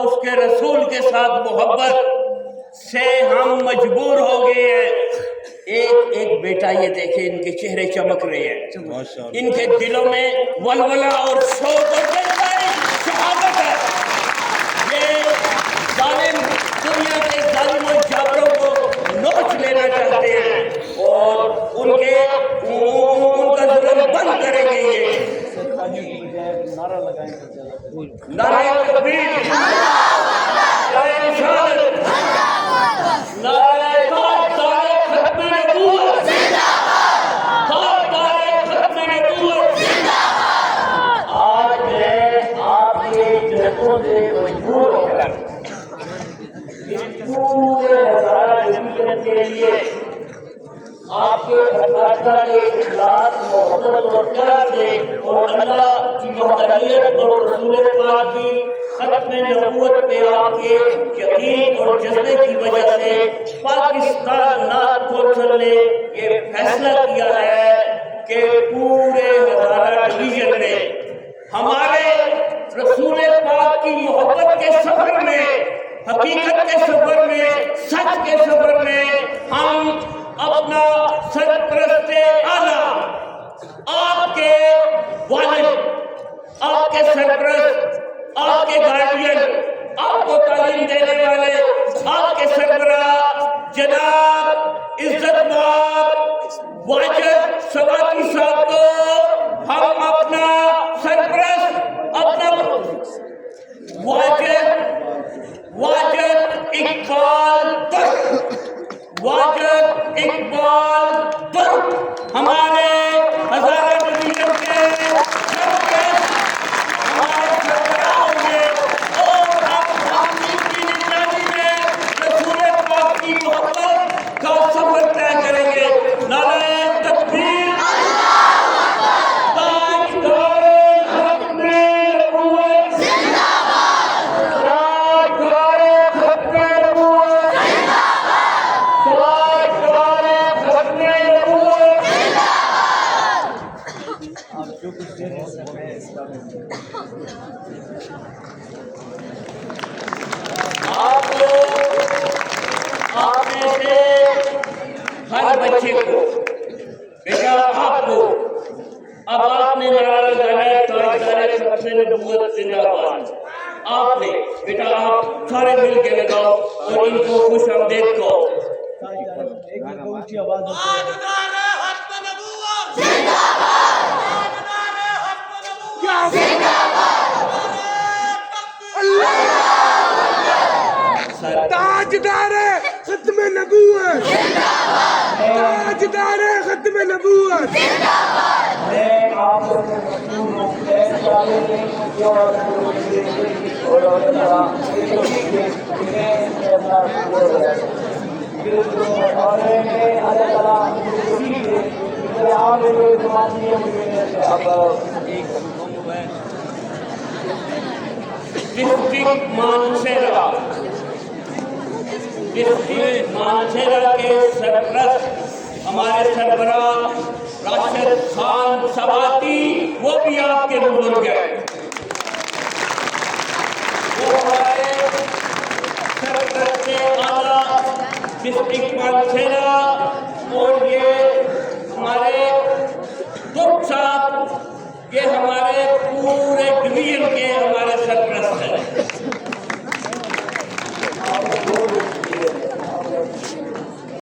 اس کے رسول کے ساتھ محبت سے ہم مجبور ہو گئے ہیں۔ ایک ایک بیٹا یہ دیکھیں، ان کے چہرے چمک رہے ہیں، ان کے دلوں میں ولولہ اور شوق اور جذبۂ شہادت ہے۔ یہ ظالم دنیا کے ظالم و جابروں کو نوچ لینا چاہتے ہیں اور ان کا ظلم بند کریں گے۔ یہ نعرہ تکبیر، نعرہ رسالت، نعرہ ختم نبوت، ختم نبوت۔ آج میں آپ کے جذبوں سے مجبور ہو کر اس پورے ہزارہ جمعیت کے لیے آپ کے اساتذہ کے اخلاص، محبت اور پیار سے اور اللہ کی وحدانیت اور رسول پاک کی ختم نبوت پہ آپ کے یقین اور جذبے کی وجہ سے پاکستان نعت کونسل نے یہ فیصلہ کیا ہے کہ پورے ہزارہ ڈویژن میں ہمارے رسول پاک کی محبت کے سفر میں، حقیقت کے سفر میں، سچ کے سفر میں ہم اپنا سرپرست اعلیٰ، آپ کے والد، آپ کے سرپرست، آپ کے گارڈین، آپ کو تعلیم دینے والے، آپ کے سربراہ جناب عزت مآب واجد سواتی صاحب کو ہم اپنا سرپرست، اپنا واجد اقبال ترک ہمارے ہزارہ ڈویژن کے ہمارے سربراہوں میں اور ہم کی نگرانی میں رسول پاک کی محبت کا سفر طے کریں گے۔ نعرہ تکبیر، تاجدار ختم نبوت، تاجدار ختم نبوت، تاجدار ختم نبوت۔ آپ لوگ، آپ میں سے ہر بچے کو، بیٹا آپ کو، اب آپ نے نعرہ لگانا ہے تاجدار ختم نبوت زندہ باد۔ آپ نے بیٹا آپ سارے مل کے لگاؤ اور ان کو خوش آمدید کہو۔ تاجدار ختم نبوت زندہ باد، زندہ تاجدار ختم نبوت، تاجدار ختم نبوت۔ ڈسٹرکٹ مانسہرہ کے سرپرست ہمارے سربراہ راشد خان سواتی، وہ بھی آپ کے بزرگ ہیں۔